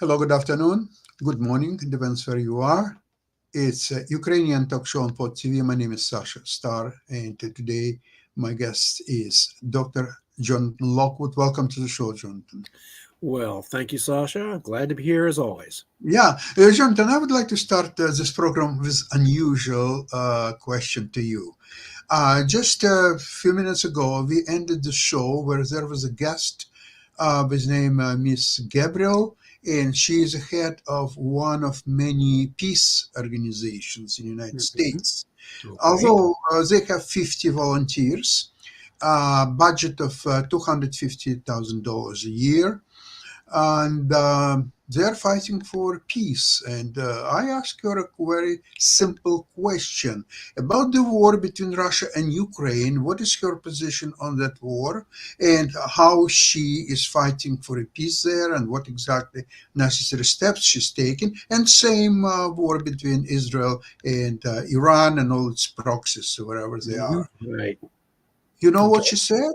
Hello, good afternoon, good morning, depends where you are. It's Ukrainian talk show on Pod TV. My name is Sasha Star, and today my guest is Dr. Jonathan Lockwood. Welcome to the show, Jonathan. Well, thank you, Sasha. Glad to be here as always. Yeah, Jonathan, I would like to start this program with unusual question to you. Just a few minutes ago, we ended the show where there was a guest with name Miss Gabriel, and she is the head of one of many peace organizations in the United States. Okay. Although they have 50 volunteers, budget of $250,000 a year, and they're fighting for peace. And I ask her a very simple question about the war between Russia and Ukraine. What is her position on that war, and how she is fighting for a peace there, and what exactly necessary steps she's taking? And same war between Israel and Iran and all its proxies, wherever they are. Right. You know what she said?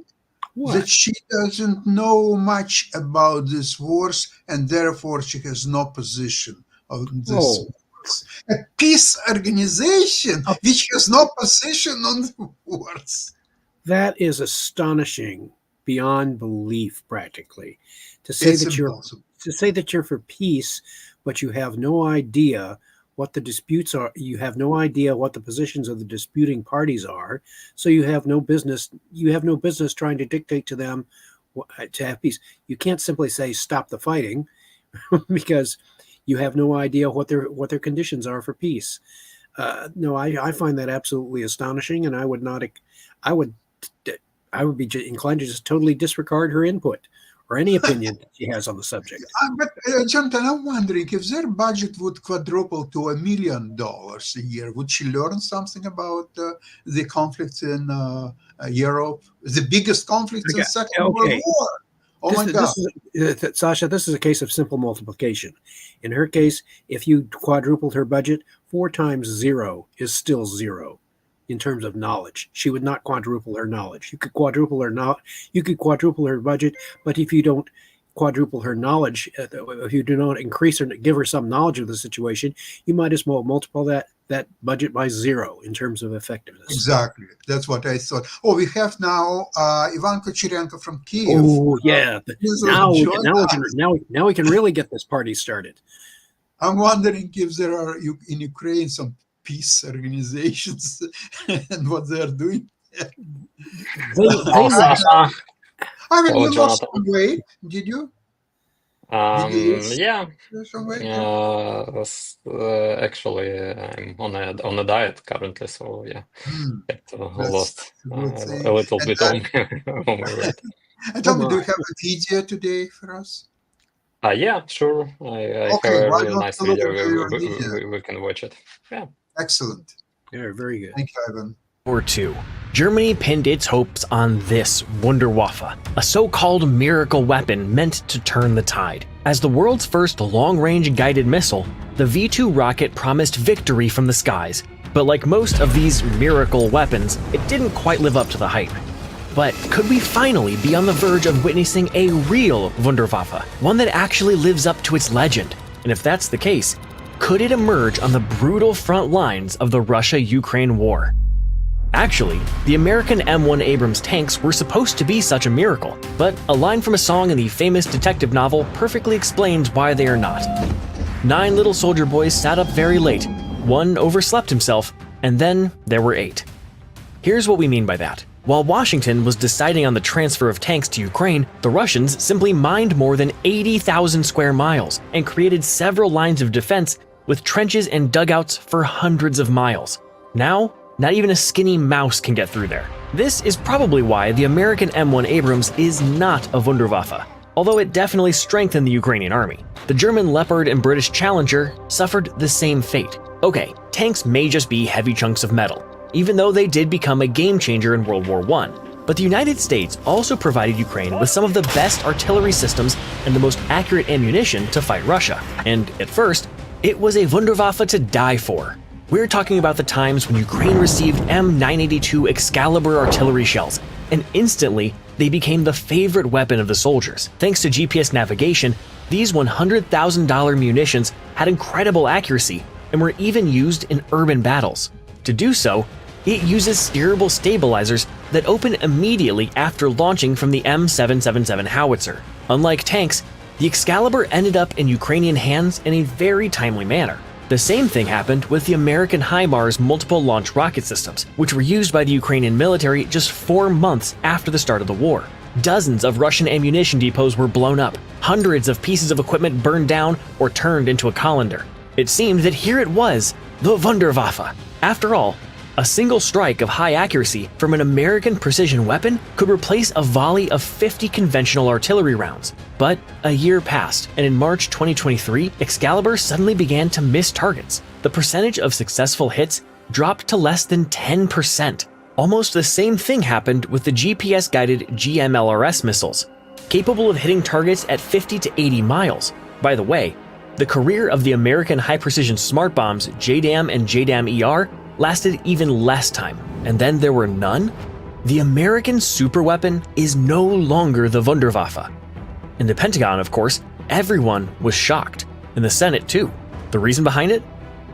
What? That she doesn't know much about these wars, and therefore she has no position on this wars. A peace organization which has no position on the wars. That is astonishing beyond belief, practically. To say It's that impossible. you're for peace, but you have no idea what the disputes are. You have no idea what the positions of the disputing parties are. So you have no business trying to dictate to them to have peace. You can't simply say stop the fighting because you have no idea what their conditions are for peace. No, I find that absolutely astonishing, and I would be inclined to just totally disregard her input or any opinion that she has on the subject. But Jonathan, I'm wondering if their budget would quadruple to $1 million a year, would she learn something about the conflicts in Europe, the biggest conflicts in the Second World War? Oh my God. Sasha, this is a case of simple multiplication. In her case, if you quadrupled her budget, 4 times 0 is still 0 in terms of knowledge. She would not quadruple her knowledge. You could quadruple her budget, but if you don't quadruple her knowledge, if you do not increase or give her some knowledge of the situation, you might as well multiply that budget by 0 in terms of effectiveness. Exactly. That's what I thought. Oh, we have now Ivan Kucherenko from Kiev. Oh, yeah. Now we can really get this party started. I'm wondering if there are in Ukraine some peace organizations and what they are doing. I mean, you lost some weight, did you? Yeah. Actually, I'm on a diet currently, so yeah, lost a little bit on my weight. And tell me, do you have a video today for us? Yeah, sure. I have a really nice video. We can watch it. Yeah. Excellent. Yeah, very good. Thank you, Ivan. War II. Germany pinned its hopes on this Wunderwaffe, a so-called miracle weapon meant to turn the tide. As the world's first long-range guided missile, the V-2 rocket promised victory from the skies. But like most of these miracle weapons, it didn't quite live up to the hype. But could we finally be on the verge of witnessing a real Wunderwaffe, one that actually lives up to its legend? And if that's the case, could it emerge on the brutal front lines of the Russia-Ukraine war? Actually, the American M1 Abrams tanks were supposed to be such a miracle, but a line from a song in the famous detective novel perfectly explains why they are not. 9 little soldier boys sat up very late, 1 overslept himself, and then there were 8. Here's what we mean by that. While Washington was deciding on the transfer of tanks to Ukraine, the Russians simply mined more than 80,000 square miles and created several lines of defense with trenches and dugouts for hundreds of miles. Now, not even a skinny mouse can get through there. This is probably why the American M1 Abrams is not a Wunderwaffe, although it definitely strengthened the Ukrainian army. The German Leopard and British Challenger suffered the same fate. Okay, tanks may just be heavy chunks of metal, even though they did become a game changer in World War I. But the United States also provided Ukraine with some of the best artillery systems and the most accurate ammunition to fight Russia. And at first, it was a Wunderwaffe to die for. We're talking about the times when Ukraine received M982 Excalibur artillery shells, and instantly they became the favorite weapon of the soldiers. Thanks to GPS navigation, these $100,000 munitions had incredible accuracy and were even used in urban battles. To do so, it uses steerable stabilizers that open immediately after launching from the M777 howitzer. Unlike tanks, the Excalibur ended up in Ukrainian hands in a very timely manner. The same thing happened with the American HIMARS multiple launch rocket systems, which were used by the Ukrainian military just 4 months after the start of the war. Dozens of Russian ammunition depots were blown up, hundreds of pieces of equipment burned down or turned into a colander. It seemed that here it was, the Wunderwaffe. After all, a single strike of high accuracy from an American precision weapon could replace a volley of 50 conventional artillery rounds. But a year passed, and in March 2023, Excalibur suddenly began to miss targets. The percentage of successful hits dropped to less than 10%. Almost the same thing happened with the GPS-guided GMLRS missiles, capable of hitting targets at 50 to 80 miles. By the way, the career of the American high-precision smart bombs JDAM and JDAM-ER lasted even less time, and then there were none? The American superweapon is no longer the Wunderwaffe. In the Pentagon, of course, everyone was shocked. In the Senate, too. The reason behind it?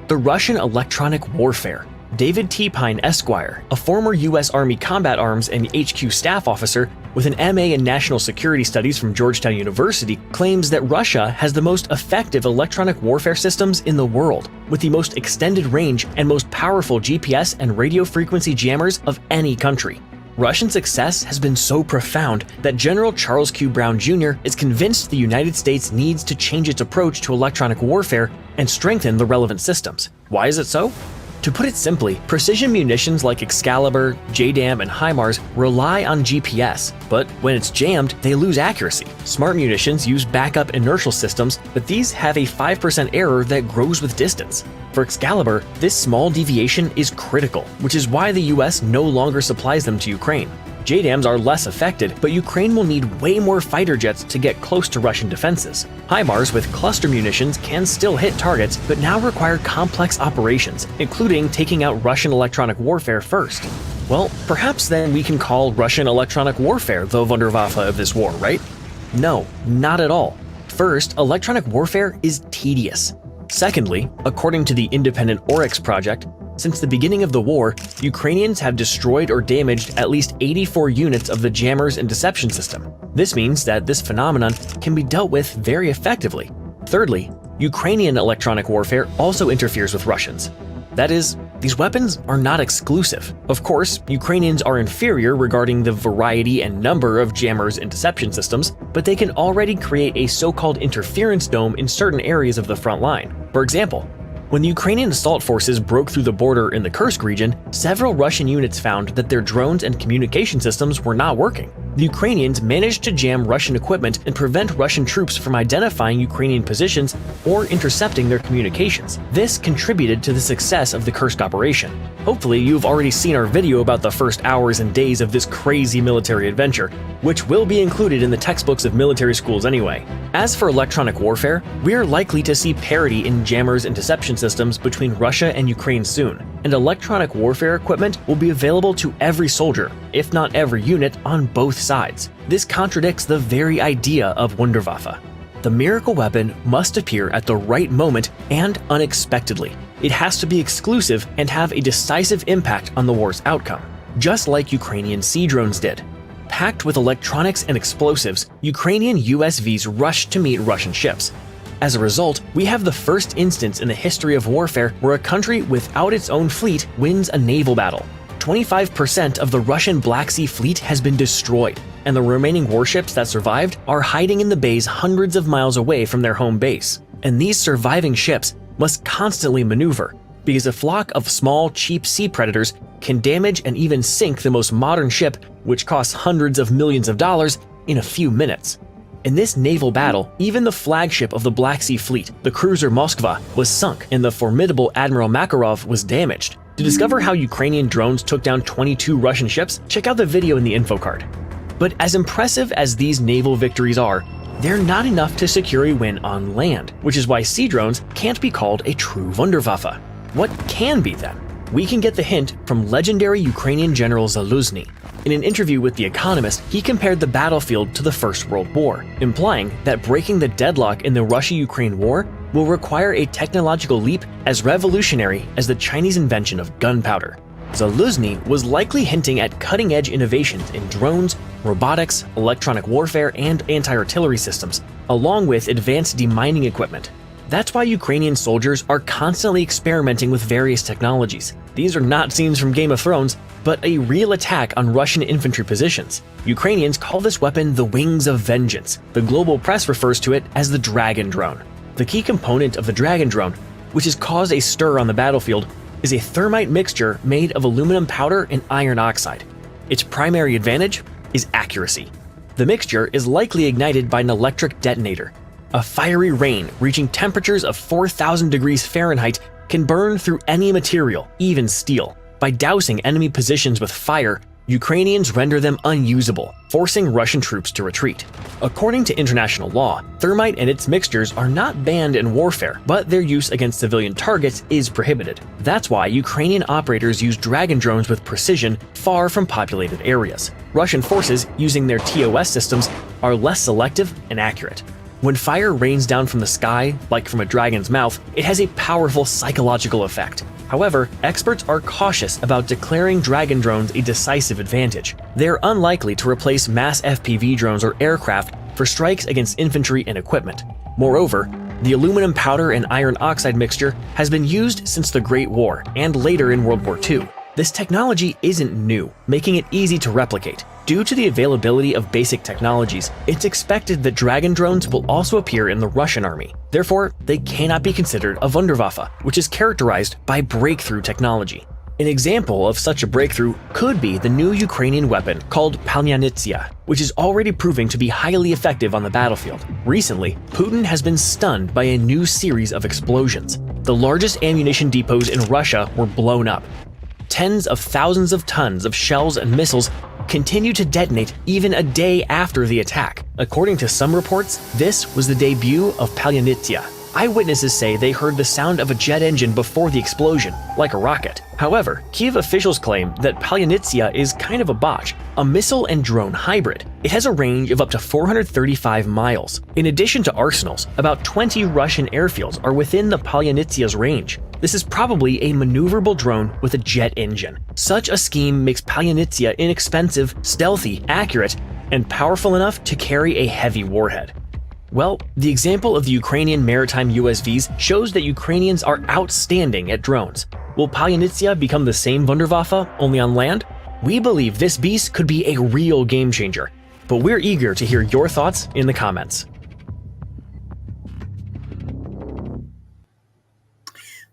The Russian electronic warfare. David T. Pine Esquire, a former U.S. Army Combat Arms and HQ staff officer with an MA in National Security Studies from Georgetown University, claims that Russia has the most effective electronic warfare systems in the world, with the most extended range and most powerful GPS and radio frequency jammers of any country. Russian success has been so profound that General Charles Q. Brown Jr. is convinced the United States needs to change its approach to electronic warfare and strengthen the relevant systems. Why is it so? To put it simply, precision munitions like Excalibur, JDAM, and HIMARS rely on GPS, but when it's jammed, they lose accuracy. Smart munitions use backup inertial systems, but these have a 5% error that grows with distance. For Excalibur, this small deviation is critical, which is why the US no longer supplies them to Ukraine. JDAMs are less affected, but Ukraine will need way more fighter jets to get close to Russian defenses. HIMARS with cluster munitions can still hit targets, but now require complex operations, including taking out Russian electronic warfare first. Well, perhaps then we can call Russian electronic warfare the Wunderwaffe of this war, right? No, not at all. First, electronic warfare is tedious. Secondly, according to the independent Oryx project, since the beginning of the war, Ukrainians have destroyed or damaged at least 84 units of the jammers and deception system. This means that this phenomenon can be dealt with very effectively. Thirdly, Ukrainian electronic warfare also interferes with Russians. That is, these weapons are not exclusive. Of course, Ukrainians are inferior regarding the variety and number of jammers and deception systems, but they can already create a so-called interference dome in certain areas of the front line. For example, when the Ukrainian assault forces broke through the border in the Kursk region, several Russian units found that their drones and communication systems were not working. The Ukrainians managed to jam Russian equipment and prevent Russian troops from identifying Ukrainian positions or intercepting their communications. This contributed to the success of the Kursk operation. Hopefully, you've already seen our video about the first hours and days of this crazy military adventure, which will be included in the textbooks of military schools anyway. As for electronic warfare, we are likely to see parity in jammers and deception systems between Russia and Ukraine soon, and electronic warfare equipment will be available to every soldier, if not every unit, on both sides. This contradicts the very idea of Wunderwaffe. The miracle weapon must appear at the right moment and unexpectedly. It has to be exclusive and have a decisive impact on the war's outcome, just like Ukrainian sea drones did. Packed with electronics and explosives, Ukrainian USVs rushed to meet Russian ships. As a result, we have the first instance in the history of warfare where a country without its own fleet wins a naval battle. 25% of the Russian Black Sea Fleet has been destroyed, and the remaining warships that survived are hiding in the bays hundreds of miles away from their home base. And these surviving ships must constantly maneuver, because a flock of small, cheap sea predators can damage and even sink the most modern ship, which costs hundreds of millions of dollars, in a few minutes. In this naval battle, even the flagship of the Black Sea Fleet, the cruiser Moskva, was sunk, and the formidable Admiral Makarov was damaged. To discover how Ukrainian drones took down 22 Russian ships, check out the video in the info card. But as impressive as these naval victories are, they're not enough to secure a win on land, which is why sea drones can't be called a true Wunderwaffe. What can be then? We can get the hint from legendary Ukrainian General Zaluzhny. In an interview with The Economist, he compared the battlefield to the First World War, implying that breaking the deadlock in the Russia-Ukraine war will require a technological leap as revolutionary as the Chinese invention of gunpowder. Zaluzny was likely hinting at cutting-edge innovations in drones, robotics, electronic warfare, and anti-artillery systems, along with advanced demining equipment. That's why Ukrainian soldiers are constantly experimenting with various technologies. These are not scenes from Game of Thrones, but a real attack on Russian infantry positions. Ukrainians call this weapon the Wings of Vengeance. The global press refers to it as the Dragon Drone. The key component of the Dragon Drone, which has caused a stir on the battlefield, is a thermite mixture made of aluminum powder and iron oxide. Its primary advantage is accuracy. The mixture is likely ignited by an electric detonator. A fiery rain reaching temperatures of 4,000 degrees Fahrenheit can burn through any material, even steel. By dousing enemy positions with fire, Ukrainians render them unusable, forcing Russian troops to retreat. According to international law, thermite and its mixtures are not banned in warfare, but their use against civilian targets is prohibited. That's why Ukrainian operators use Dragon drones with precision far from populated areas. Russian forces, using their TOS systems, are less selective and accurate. When fire rains down from the sky, like from a dragon's mouth, it has a powerful psychological effect. However, experts are cautious about declaring Dragon drones a decisive advantage. They're unlikely to replace mass FPV drones or aircraft for strikes against infantry and equipment. Moreover, the aluminum powder and iron oxide mixture has been used since the Great War and later in World War II. This technology isn't new, making it easy to replicate. Due to the availability of basic technologies, it's expected that Dragon drones will also appear in the Russian army. Therefore, they cannot be considered a Wunderwaffe, which is characterized by breakthrough technology. An example of such a breakthrough could be the new Ukrainian weapon called Palyanytsia, which is already proving to be highly effective on the battlefield. Recently, Putin has been stunned by a new series of explosions. The largest ammunition depots in Russia were blown up. Tens of thousands of tons of shells and missiles continue to detonate even a day after the attack. According to some reports, this was the debut of Palyanytsia. Eyewitnesses say they heard the sound of a jet engine before the explosion, like a rocket. However, Kyiv officials claim that Palyanytsia is kind of a botch, a missile and drone hybrid. It has a range of up to 435 miles. In addition to arsenals, about 20 Russian airfields are within the Palyanytsia's range. This is probably a maneuverable drone with a jet engine. Such a scheme makes Palyanytsia inexpensive, stealthy, accurate, and powerful enough to carry a heavy warhead. Well, the example of the Ukrainian maritime USVs shows that Ukrainians are outstanding at drones. Will Palyanytsia become the same Wunderwaffe, only on land? We believe this beast could be a real game changer, but we're eager to hear your thoughts in the comments.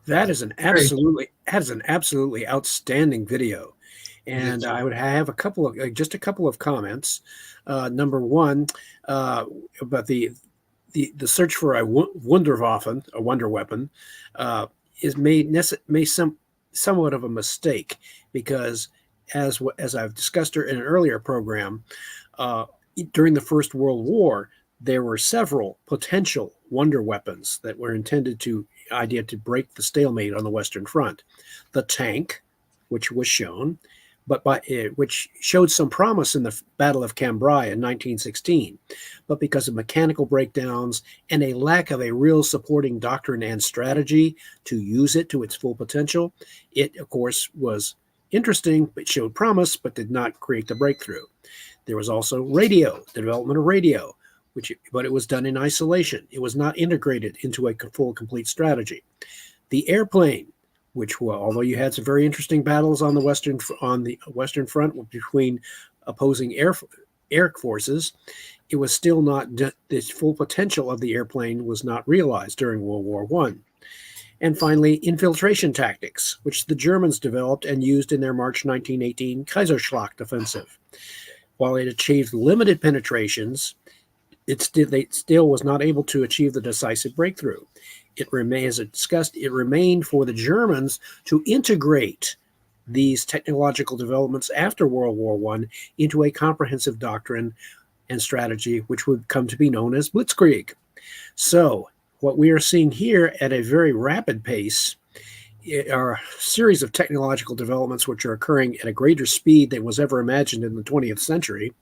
That is an absolutely outstanding video, and I would have a couple of comments. Number one, about the search for a Wunderwaffe, a wonder weapon, is somewhat of a mistake, because as I've discussed in an earlier program, during the First World War, there were several potential wonder weapons that were intended to break the stalemate on the Western Front. The tank, which was shown, which showed some promise in the Battle of Cambrai in 1916, but because of mechanical breakdowns and a lack of a real supporting doctrine and strategy to use it to its full potential, it, of course, was interesting, it showed promise, but did not create the breakthrough. There was also radio, the development of radio, but it was done in isolation. It was not integrated into a full, complete strategy. The airplane, which, although you had some very interesting battles on the Western Front between opposing air forces, it was still not, the full potential of the airplane was not realized during World War I. And finally, infiltration tactics, which the Germans developed and used in their March 1918 Kaiserschlacht offensive. While it achieved limited penetrations, it still was not able to achieve the decisive breakthrough. As discussed, it remained for the Germans to integrate these technological developments after World War I into a comprehensive doctrine and strategy, which would come to be known as Blitzkrieg. So what we are seeing here at a very rapid pace are a series of technological developments which are occurring at a greater speed than was ever imagined in the 20th century.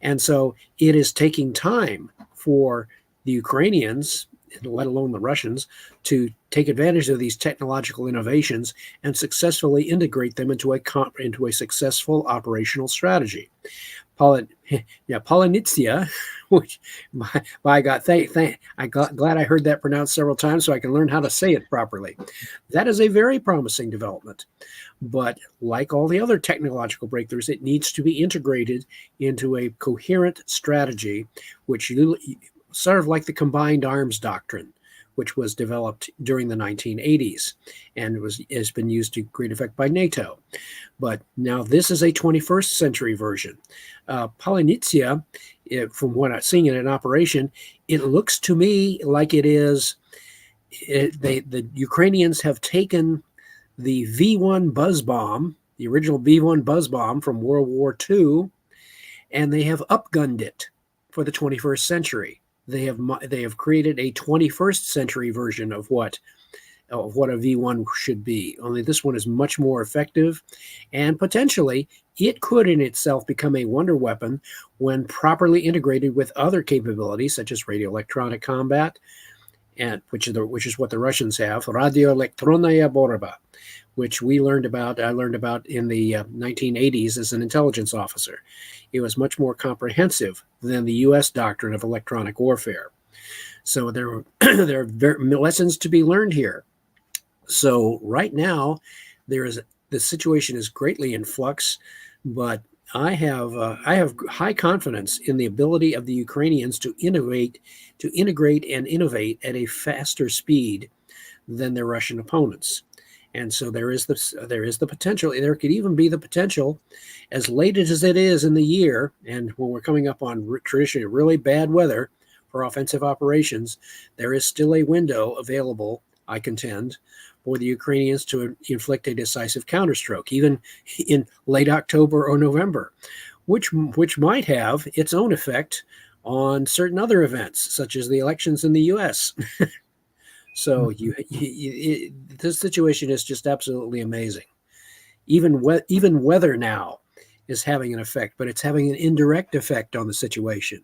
And so it is taking time for the Ukrainians, let alone the Russians, to take advantage of these technological innovations and successfully integrate them into a successful operational strategy. Polonitsia, which by God, glad I heard that pronounced several times so I can learn how to say it properly. That is a very promising development. But like all the other technological breakthroughs, it needs to be integrated into a coherent strategy, which sort of like the combined arms doctrine, which was developed during the 1980s and has been used to great effect by NATO. But now this is a 21st century version. Polonitsia, from what I'm seeing in operation, it looks to me like it is. The Ukrainians have taken the V1 buzz bomb, the original V1 buzz bomb from World War II, and they have upgunned it for the 21st century. They have created a 21st century version of what a V1 should be. Only this one is much more effective, and potentially it could in itself become a wonder weapon when properly integrated with other capabilities such as radioelectronic combat, and which is what the Russians have, radioelektronная борьба, which I learned about in the 1980s as an intelligence officer. It was much more comprehensive than the U.S. doctrine of electronic warfare. So there are lessons to be learned here. So right now, the situation is greatly in flux, but I have high confidence in the ability of the Ukrainians to integrate and innovate at a faster speed than their Russian opponents. And so there is the potential. There could even be the potential, as late as it is in the year, and when we're coming up on traditionally really bad weather for offensive operations, there is still a window available, I contend, for the Ukrainians to inflict a decisive counterstroke, even in late October or November, which might have its own effect on certain other events, such as the elections in the U.S. So this situation is just absolutely amazing. Even weather now is having an effect, but it's having an indirect effect on the situation.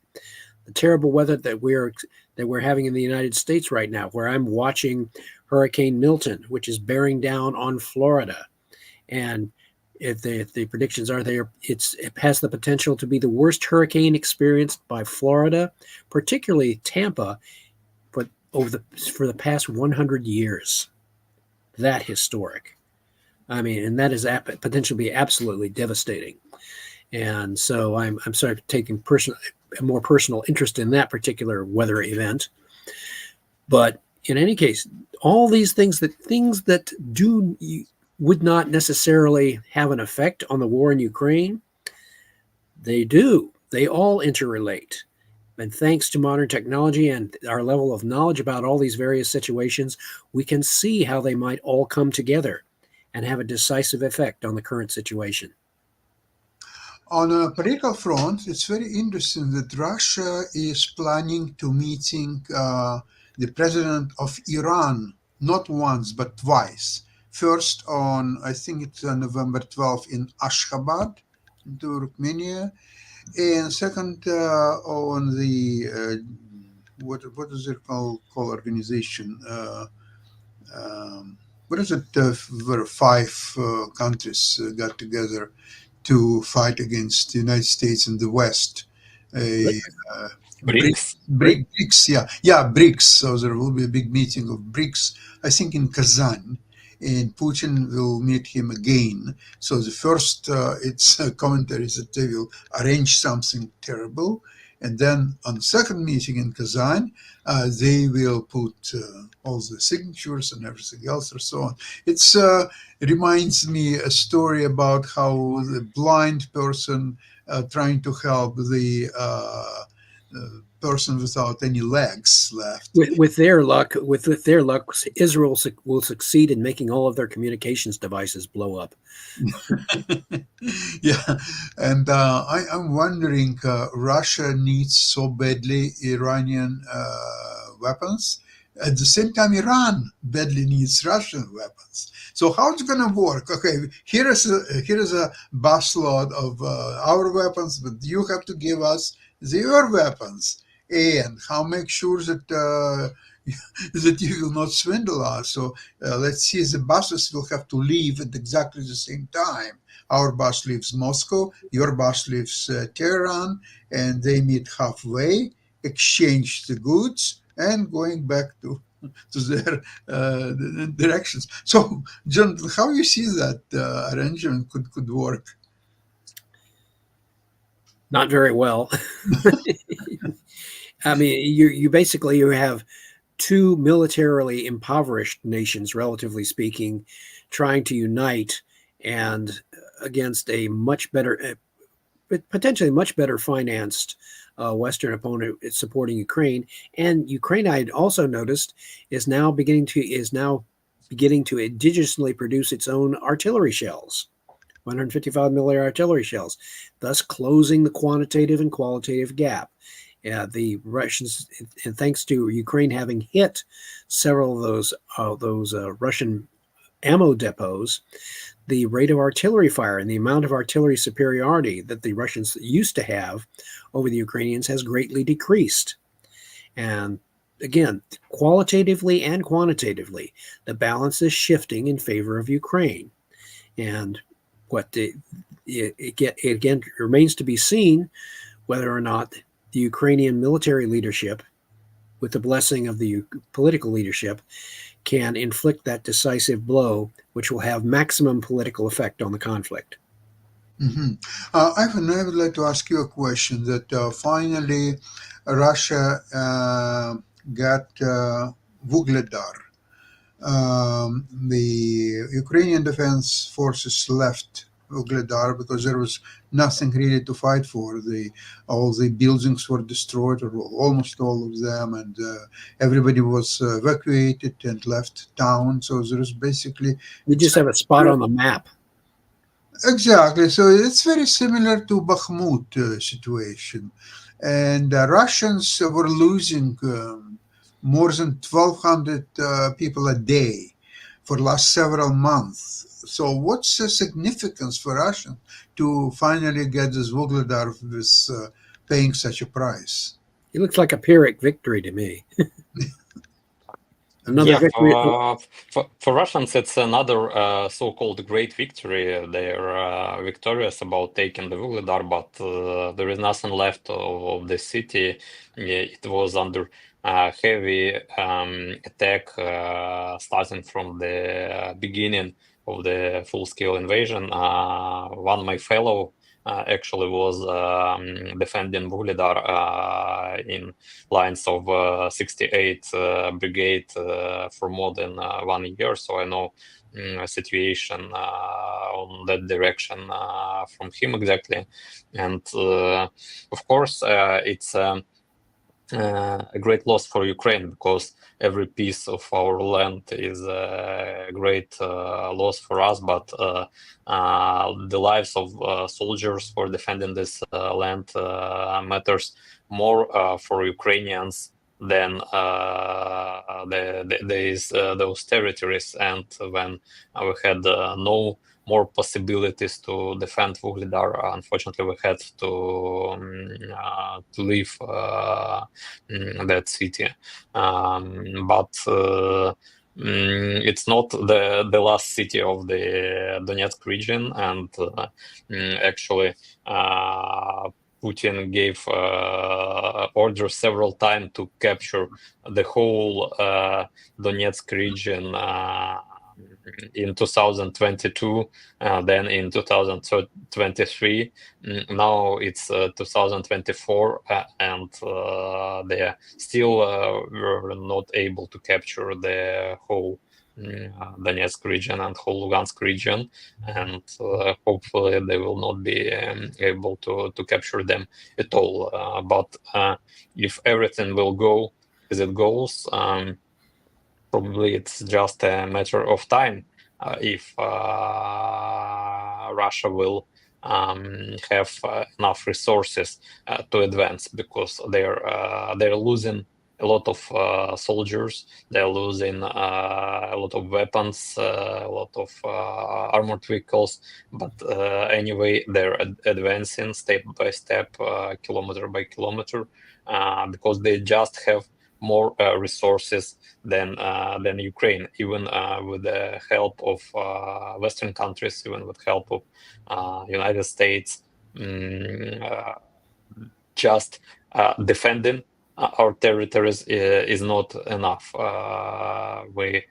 The terrible weather that we're having in the United States right now, where I'm watching Hurricane Milton, which is bearing down on Florida, and if the predictions are there, it has the potential to be the worst hurricane experienced by Florida, particularly Tampa, for the past 100 years. That historic. I mean, and that is potentially be absolutely devastating. And so I'm sort of taking a more personal interest in that particular weather event. But in any case, all these things that would not necessarily have an effect on the war in Ukraine, they do. They all interrelate. And thanks to modern technology and our level of knowledge about all these various situations, we can see how they might all come together and have a decisive effect on the current situation. On a political front, it's very interesting that Russia is planning to meeting the president of Iran, not once, but twice. First on, I think it's November 12th in Ashgabat, in Turkmenia, and second on the, what is it called organization? What is it, where 5 countries got together to fight against the United States and the West? BRICS. BRICS, yeah, BRICS. So there will be a big meeting of BRICS, I think in Kazan, and Putin will meet him again. So the first, it's commentaries that they will arrange something terrible, and then on the second meeting in Kazan, they will put all the signatures and everything else and so on. It reminds me a story about how the blind person trying to help the person without any legs left. With their luck, Israel will succeed in making all of their communications devices blow up. Yeah, and I'm wondering, Russia needs so badly Iranian weapons. At the same time, Iran badly needs Russian weapons. So how it's going to work? Okay, here is a busload of our weapons, but you have to give us your weapons. And how make sure that that you will not swindle us? So let's see, the buses will have to leave at exactly the same time. Our bus leaves Moscow, your bus leaves Tehran, and they meet halfway, exchange the goods, and going back to their directions. So, John, how you see that arrangement could work? Not very well. I mean, you basically you have two militarily impoverished nations, relatively speaking, trying to unite and against a much better, potentially much better financed Western opponent supporting Ukraine. And Ukraine, I also noticed, is now beginning to indigenously produce its own artillery shells, 155 millimeter artillery shells, thus closing the quantitative and qualitative gap. The Russians, and thanks to Ukraine having hit several of those Russian ammo depots, the rate of artillery fire and the amount of artillery superiority that the Russians used to have over the Ukrainians has greatly decreased. And again, qualitatively and quantitatively, the balance is shifting in favor of Ukraine. And it again remains to be seen whether or not the Ukrainian military leadership, with the blessing of the political leadership, can inflict that decisive blow, which will have maximum political effect on the conflict. Mm-hmm. Ivan, I would like to ask you a question that finally Russia got Vuhledar. The Ukrainian defense forces left Vuhledar because there was nothing really to fight for. All the buildings were destroyed, or almost all of them, and everybody was evacuated and left town. So there is basically You just have a spot on the map. Exactly. So it's very similar to Bakhmut situation, and Russians were losing more than 1,200 people a day for last several months. So what's the significance for Russia to finally get this Vuhledar with paying such a price? It looks like a Pyrrhic victory to me. Another victory. For Russians, it's another so-called great victory. They're victorious about taking the Vuhledar, but there is nothing left of the city. It was under heavy attack starting from the beginning of the full-scale invasion. One of my fellow actually was defending Vuhledar in lines of 68 Brigade for more than 1 year. So I know a situation on that direction from him exactly. And of course, it's a great loss for Ukraine, because every piece of our land is a great loss for us, but the lives of soldiers for defending this land matters more for Ukrainians than those territories. And when we had no more possibilities to defend Vuhledar, unfortunately, we had to leave that city. But it's not the last city of the Donetsk region, and actually Putin gave orders several times to capture the whole Donetsk region in 2022, then in 2023. Now it's 2024, and they still were not able to capture the whole Donetsk region and whole Lugansk region, and hopefully they will not be able to capture them at all. But if everything will go as it goes, probably it's just a matter of time if Russia will have enough resources to advance, because they're losing a lot of soldiers. They're losing a lot of weapons, a lot of armored vehicles. But anyway, they're advancing step by step, kilometer by kilometer, because they just have more resources than Ukraine, even with the help of Western countries, even with help of United States. Just defending our territories is not enough. We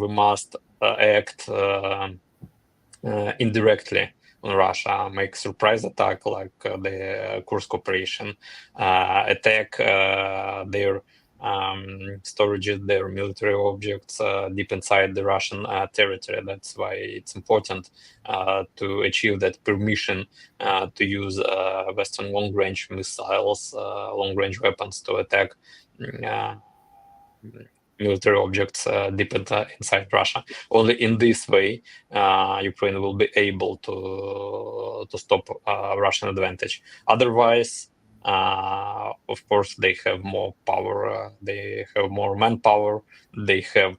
must act indirectly on Russia, make surprise attack like the Kursk operation, attack their storages, their military objects deep inside the Russian territory. That's why it's important to achieve that permission to use Western long-range missiles, long-range weapons to attack military objects deep inside Russia. Only in this way, Ukraine will be able to stop Russian advantage. Otherwise, of course, they have more power, they have more manpower, they have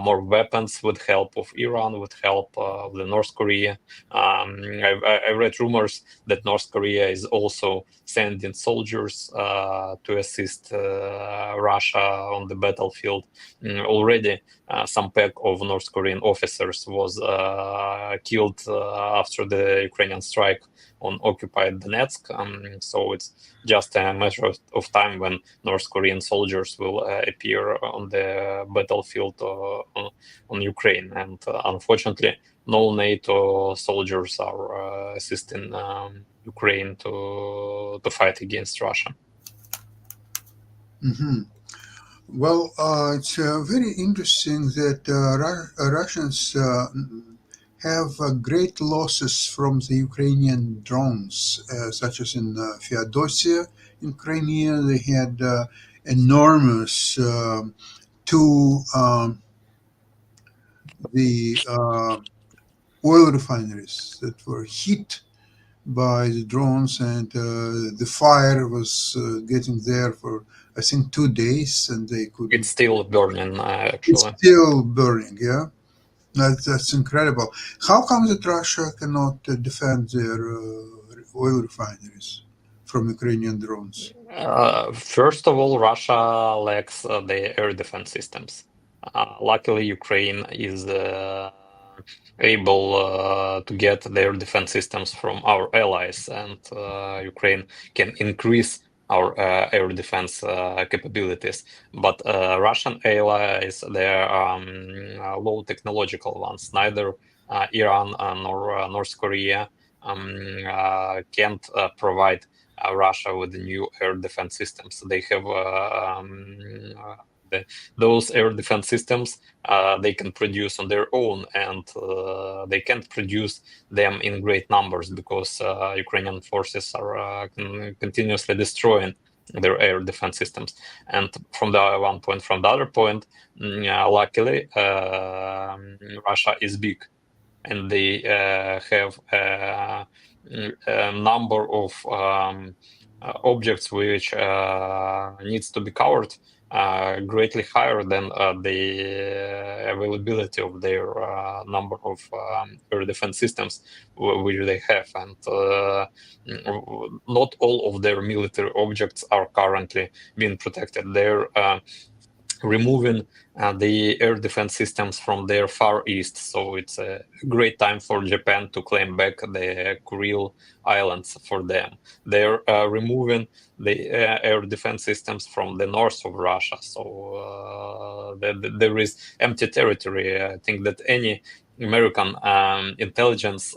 more weapons with help of Iran, with help of the North Korea. I read rumors that North Korea is also sending soldiers to assist Russia on the battlefield. Already, some pack of North Korean officers was killed after the Ukrainian strike on occupied Donetsk. So it's just a matter of time when North Korean soldiers will appear on the battlefield on Ukraine. And unfortunately, no NATO soldiers are assisting Ukraine to fight against Russia. Mm-hmm. Well, it's very interesting that Russians have great losses from the Ukrainian drones, such as in Feodosia in Crimea. They had enormous two the oil refineries that were hit by the drones, and the fire was getting there for, I think, 2 days, and they couldn't. It's still burning, It's actually. still burning, yeah? That's incredible. How come that Russia cannot defend their oil refineries from Ukrainian drones? First of all, Russia lacks the air defense systems. Luckily, Ukraine is able to get their defense systems from our allies, and Ukraine can increase our air defense capabilities. But Russian allies, they're low technological ones. Neither Iran nor North Korea can't provide Russia with the new air defense systems. They have those air defense systems they can produce on their own, and they can't produce them in great numbers because Ukrainian forces are continuously destroying their air defense systems. And from the one point, from the other point, luckily, Russia is big, and they have a number of objects which needs to be covered greatly higher than the availability of their number of air defense systems which they have. And not all of their military objects are currently being protected. They're removing the air defense systems from their far east. So it's a great time for Japan to claim back the Kuril Islands for them. They're removing the air defense systems from the north of Russia. So there is empty territory. I think that any American intelligence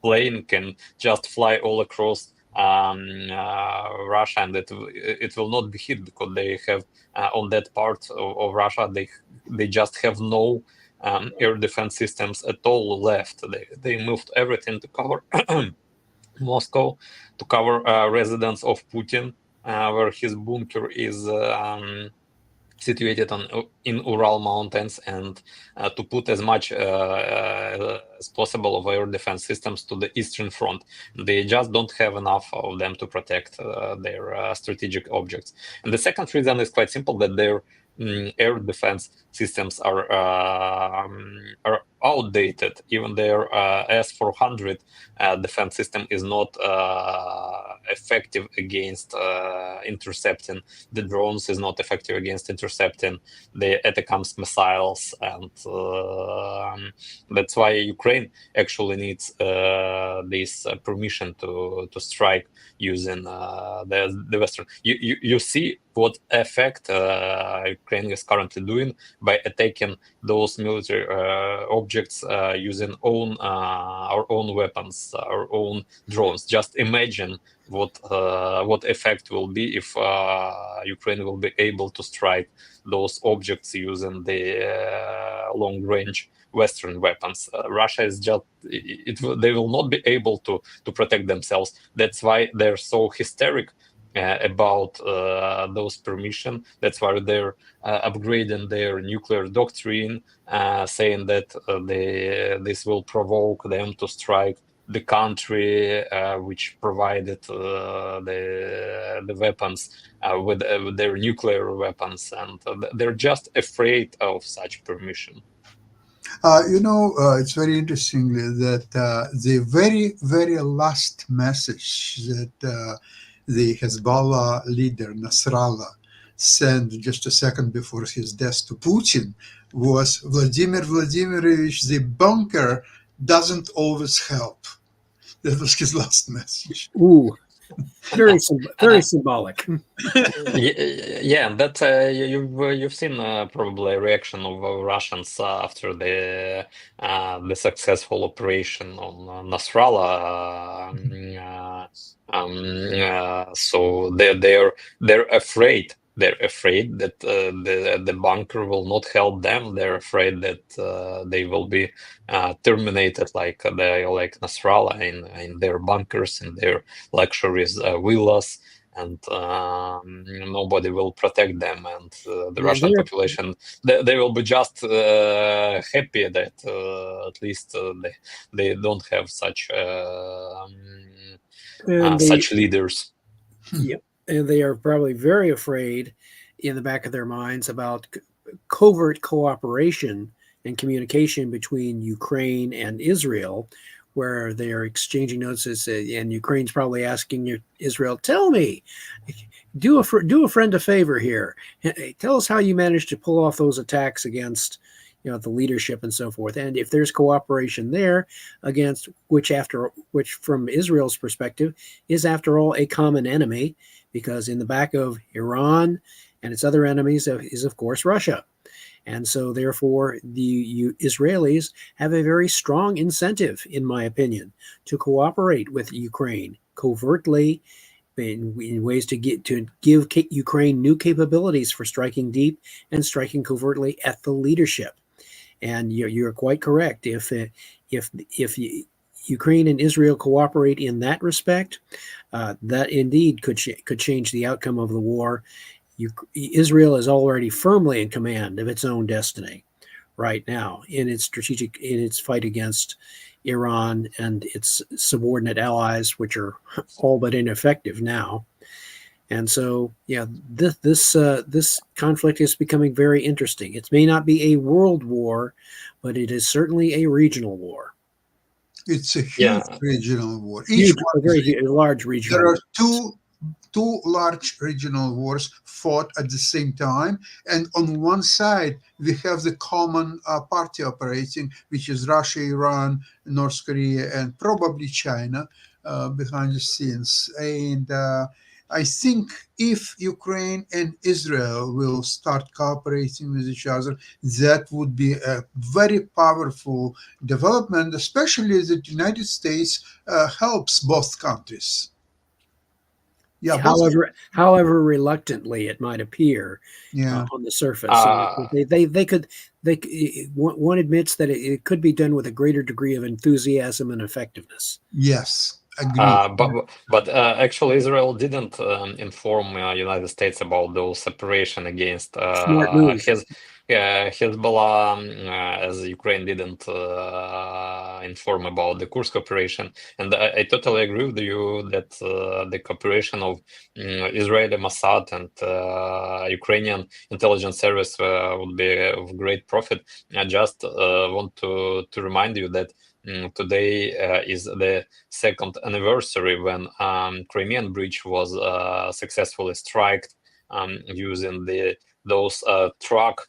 plane can just fly all across Russia, and it will not be hit because they have on that part of Russia they just have no air defense systems at all left. They moved everything to cover Moscow, to cover residence of Putin, where his bunker is situated in Ural Mountains, and to put as much as possible of air defense systems to the Eastern Front. They just don't have enough of them to protect their strategic objects. And the second reason is quite simple, that their air defense systems are outdated. Even their S-400 defense system is not effective against intercepting the drones, is not effective against intercepting the ATACMS missiles, and that's why Ukraine actually needs this permission to strike using the Western. You see what effect Ukraine is currently doing by attacking those military objects using our own weapons, our own drones. Just imagine what effect will be if Ukraine will be able to strike those objects using the long-range Western weapons. Russia is just they will not be able to protect themselves. That's why they're so hysteric about those permission. That's why they're upgrading their nuclear doctrine, saying that this will provoke them to strike the country which provided the weapons with their nuclear weapons, and they're just afraid of such permission. It's very interesting that the very, very last message that the Hezbollah leader Nasrallah sent just a second before his death to Putin was, Vladimir Vladimirovich, the bunker doesn't always help. That was his last message. Ooh, very symbolic. Yeah, that you've seen probably a reaction of Russians after the successful operation on Nasrallah. So they're afraid. They're afraid that the bunker will not help them. They're afraid that they will be terminated like Nasrallah in their bunkers, in their luxurious villas, and nobody will protect them. And the Russian population, they will be just happy that at least they don't have such such leaders. Yep. And they are probably very afraid in the back of their minds about covert cooperation and communication between Ukraine and Israel, where they are exchanging notes, and Ukraine's probably asking Israel, tell me, do a friend a favor here. Tell us how you managed to pull off those attacks against the leadership and so forth. And if there's cooperation there against which from Israel's perspective is after all a common enemy, because in the back of Iran and its other enemies is of course Russia. And so therefore the Israelis have a very strong incentive, in my opinion, to cooperate with Ukraine covertly in ways to give Ukraine new capabilities for striking deep and striking covertly at the leadership. And you're quite correct. If Ukraine and Israel cooperate in that respect, that indeed could change the outcome of the war. Israel is already firmly in command of its own destiny right now in its fight against Iran and its subordinate allies, which are all but ineffective now. And so, this conflict is becoming very interesting. It may not be a world war, but it is certainly a regional war. It's a huge regional war. A very large regional. There are two large regional wars fought at the same time, and on one side we have the common party operating, which is Russia, Iran, North Korea, and probably China behind the scenes. And I think if Ukraine and Israel will start cooperating with each other, that would be a very powerful development, especially as the United States helps both countries. Yeah, however reluctantly it might appear on the surface, one admits that it could be done with a greater degree of enthusiasm and effectiveness. Yes, agree. But actually, Israel didn't inform United States about those operation against Smart move. Hezbollah, as Ukraine didn't inform about the Kursk operation. And I totally agree with you that the cooperation of Israeli Mossad and Ukrainian intelligence service would be of great profit. I just want to remind you that today is the second anniversary when Crimean Bridge was successfully struck using those truck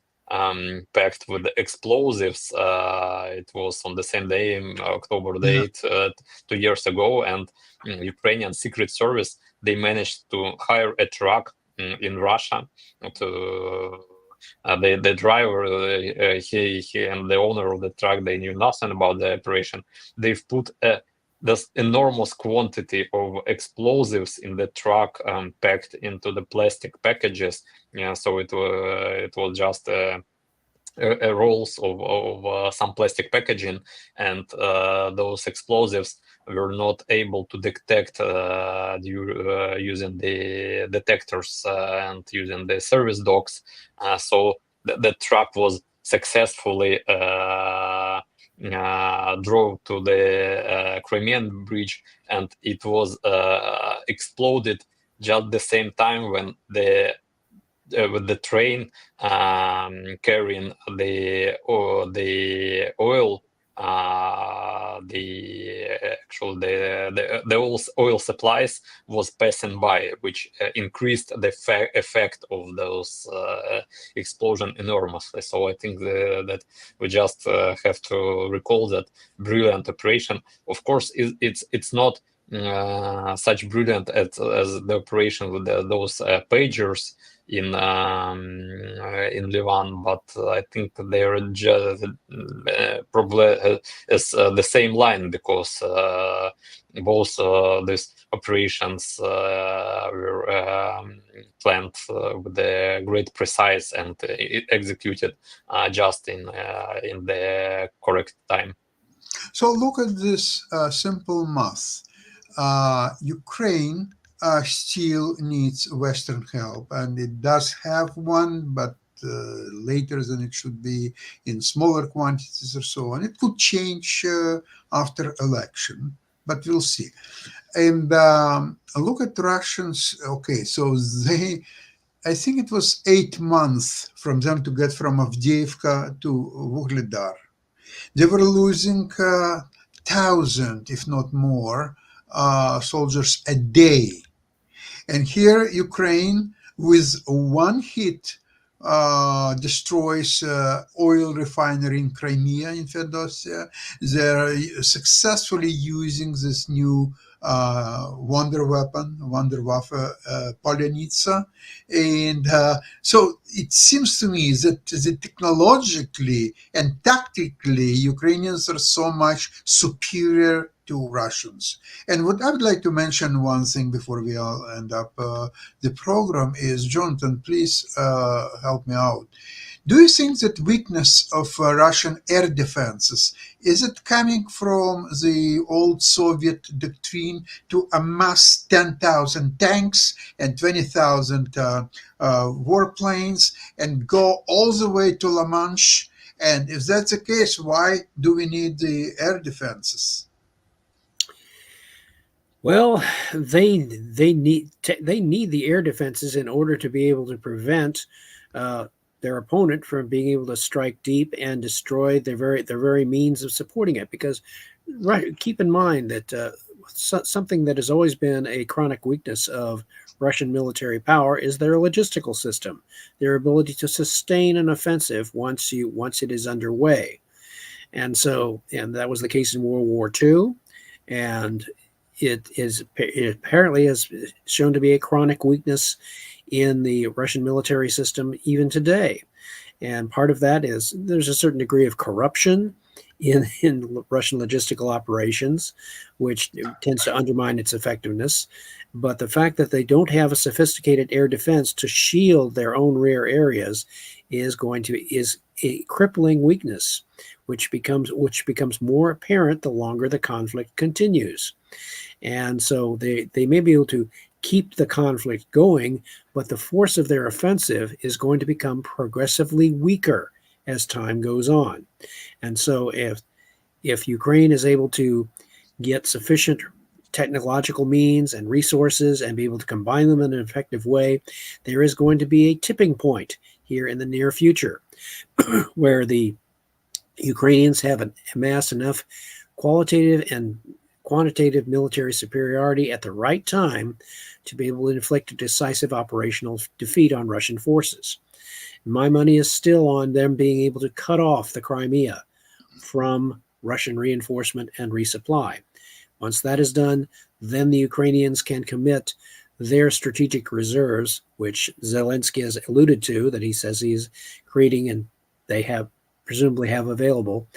packed with explosives. It was on the same day, October Yeah. 8th, 2 years ago, and Ukrainian Secret Service, they managed to hire a truck in Russia to the driver, he and the owner of the truck, they knew nothing about the operation. They've put this enormous quantity of explosives in the truck, packed into the plastic packages. Yeah, so it was just rolls of some plastic packaging, and those explosives were not able to detect using the detectors and using the service dogs. So the truck was successfully drove to the Crimean Bridge, and it was exploded just the same time when with the train carrying the oil, the oil supplies was passing by, which increased the effect of those explosion enormously. So I think that we just have to recall that brilliant operation. Of course, it's not such brilliant as the operation with those pagers in Ливан, but I think they're just probably is the same line, because both these operations were planned with a great precise and executed just in the correct time. So look at this simple math. Ukraine still needs Western help, and it does have one, but later than it should be, in smaller quantities or so on. It could change after election, but we'll see. And look at Russians. Okay, so I think it was 8 months from them to get from Avdiivka to Vuhledar. They were losing 1,000, if not more, soldiers a day. And here, Ukraine, with one hit, destroys oil refinery in Crimea, in Feodosia. They're successfully using this new wonder weapon, Wunderwaffe, Polyanitsa. And so it seems to me that technologically and tactically, Ukrainians are so much superior to Russians. And what I would like to mention, one thing before we all end up the program, is, Jonathan, please help me out. Do you think that weakness of Russian air defenses, is it coming from the old Soviet doctrine to amass 10,000 tanks and 20,000 warplanes and go all the way to La Manche? And if that's the case, why do we need the air defenses? Well, they need the air defenses in order to be able to prevent their opponent from being able to strike deep and destroy their very means of supporting it. Because keep in mind that something that has always been a chronic weakness of Russian military power is their logistical system, their ability to sustain an offensive once it is underway. And that was the case in World War II, and it apparently has shown to be a chronic weakness in the Russian military system even today. And part of that is there's a certain degree of corruption in Russian logistical operations, which tends to undermine its effectiveness. But the fact that they don't have a sophisticated air defense to shield their own rear areas is a crippling weakness, which becomes more apparent the longer the conflict continues. And so they may be able to keep the conflict going, but the force of their offensive is going to become progressively weaker as time goes on. And so if Ukraine is able to get sufficient technological means and resources and be able to combine them in an effective way, there is going to be a tipping point here in the near future where the Ukrainians have amassed enough qualitative and quantitative military superiority at the right time to be able to inflict a decisive operational defeat on Russian forces. My money is still on them being able to cut off the Crimea from Russian reinforcement and resupply. Once that is done, then the Ukrainians can commit their strategic reserves, which Zelensky has alluded to, that he says he's creating and they have presumably have available.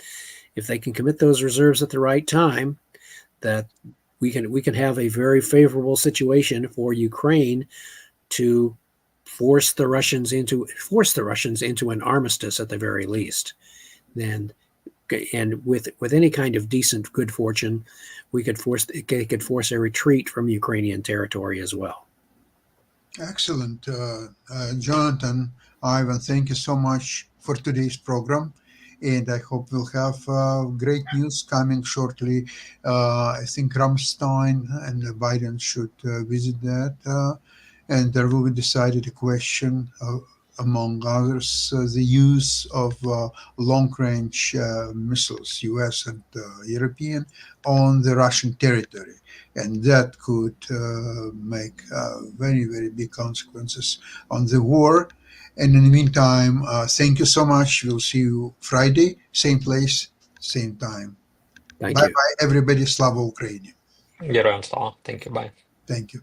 If they can commit those reserves at the right time, that we can have a very favorable situation for Ukraine to force the Russians into an armistice at the very least. And with any kind of decent good fortune, it could force a retreat from Ukrainian territory as well. Excellent. Jonathan, Ivan, thank you so much for today's program. And I hope we'll have great news coming shortly. I think Ramstein and Biden should visit that. And there will be decided a question, among others, the use of long-range missiles, US and European, on the Russian territory. And that could make very, very big consequences on the war. And in the meantime, thank you so much. We'll see you Friday, same place, same time. Thank you. Bye-bye, everybody. Slava Ukraini. Героям слава. Thank you. Bye. Thank you.